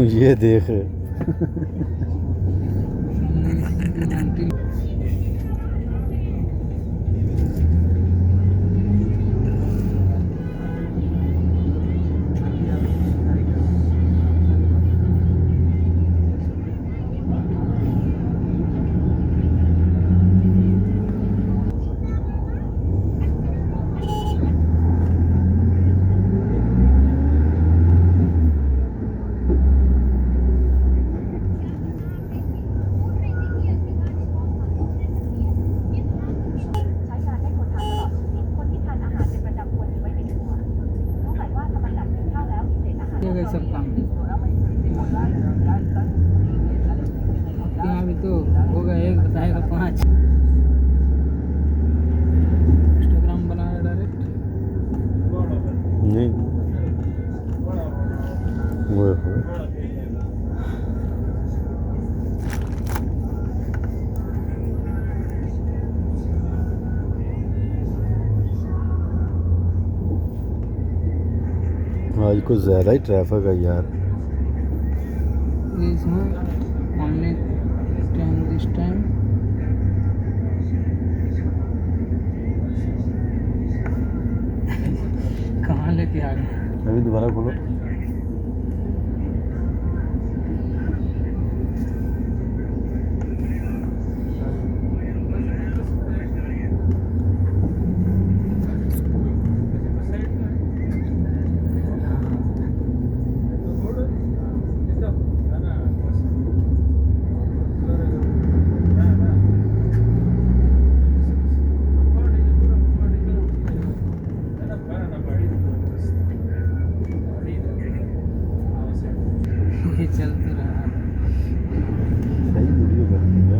ये देख सब काम यहाँ भी तो हो गया, एक बताएगा 5 इंस्टाग्राम बना है डायरेक्ट नहीं वो आज कुछ ज़्यादा ही ट्रैफिक है यार। इसमें only 10 this time। कहाँ लेके आ गए? अभी दोबारा खोलो। चलते रहा सही वीडियो करती है।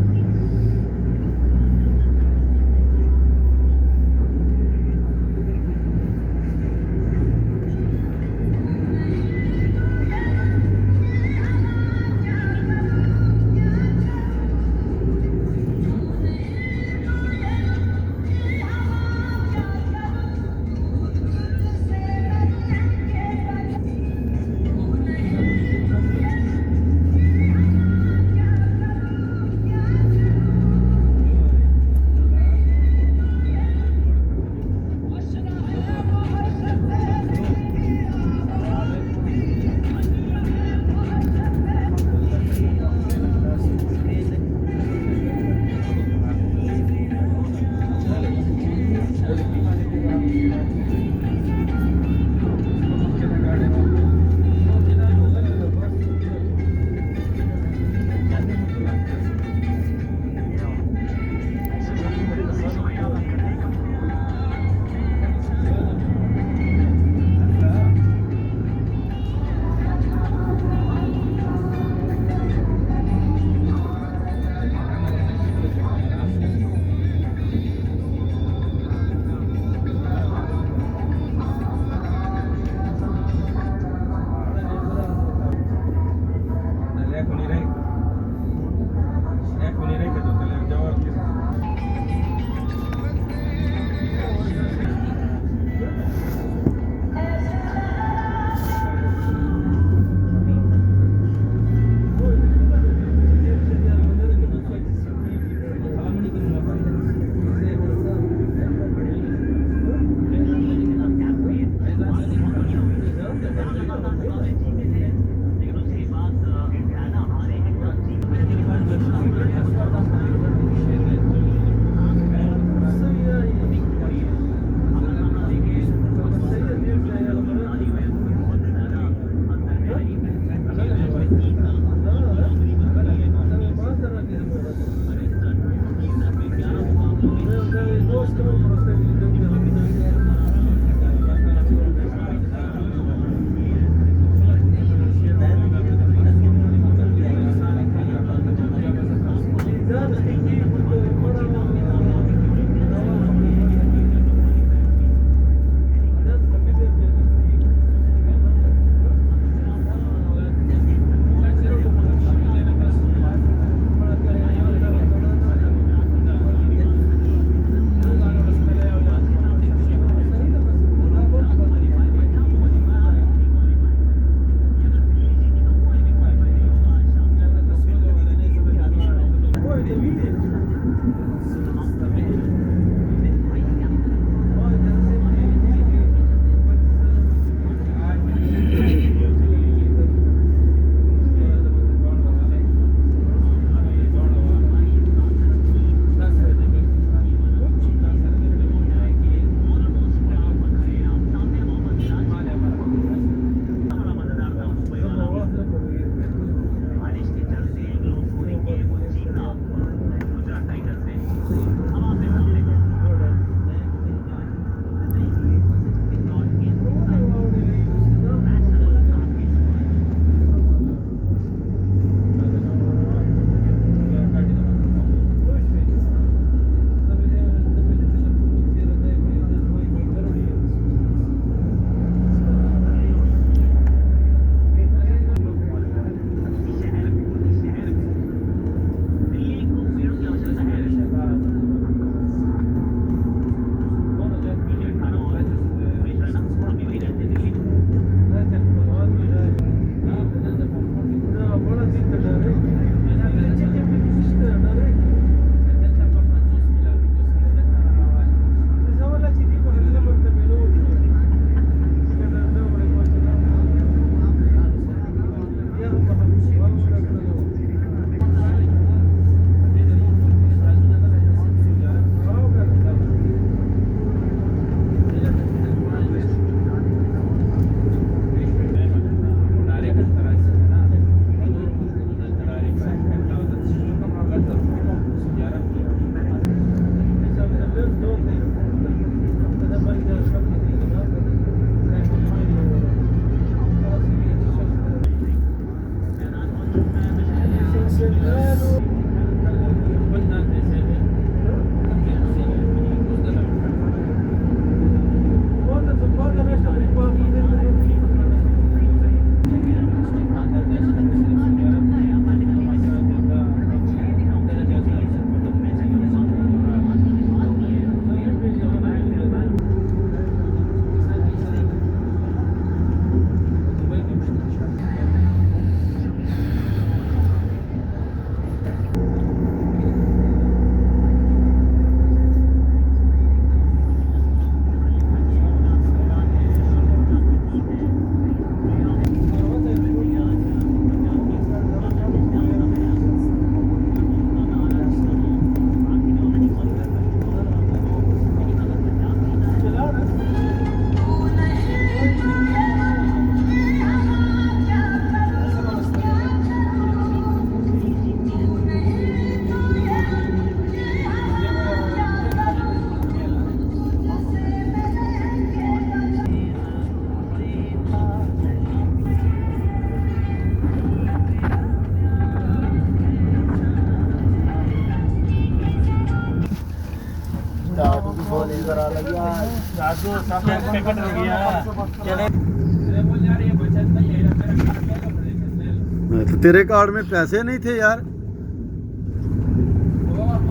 तो तेरे कार्ड में पैसे नहीं थे यार।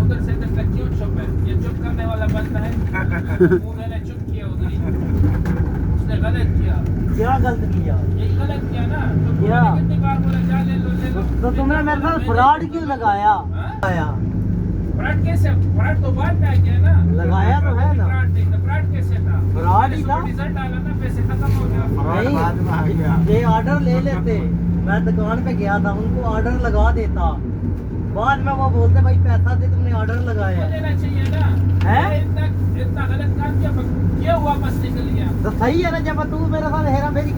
उधर से तक क्यों चुप है? ये चुप करने वाला बंदा है। वो मैंने चुप किया उधर ही। उसने गलत किया। क्या गलत किया? ये गलत किया ना। तो क्या? कितनी बार बोला जा ले लो ले लो। तो तुमने मेरे साथ फ्रॉड क्यों लगाया? फ्रॉड कैसे? फ्रॉड तो बाद में आ गया ना। लगाया तो है ना। फ्रॉड कैसे था? फ्रॉड ही था। रिजल्ट आया ना, पैसे खत्म हो गया। नहीं, ये ऑर्डर ले लेते। मैं दुकान पे गया था, उनको ऑर्डर लगा देता। बाद में वो बोलते भाई पैसा दे, तुमने ऑर्डर लगाया है। देना चाहिए ना। हैं? इतना गलत काम किया, क्यों वापस निकल गया? तो सही है ना, जब तू मेरे साथ हेरा फेरी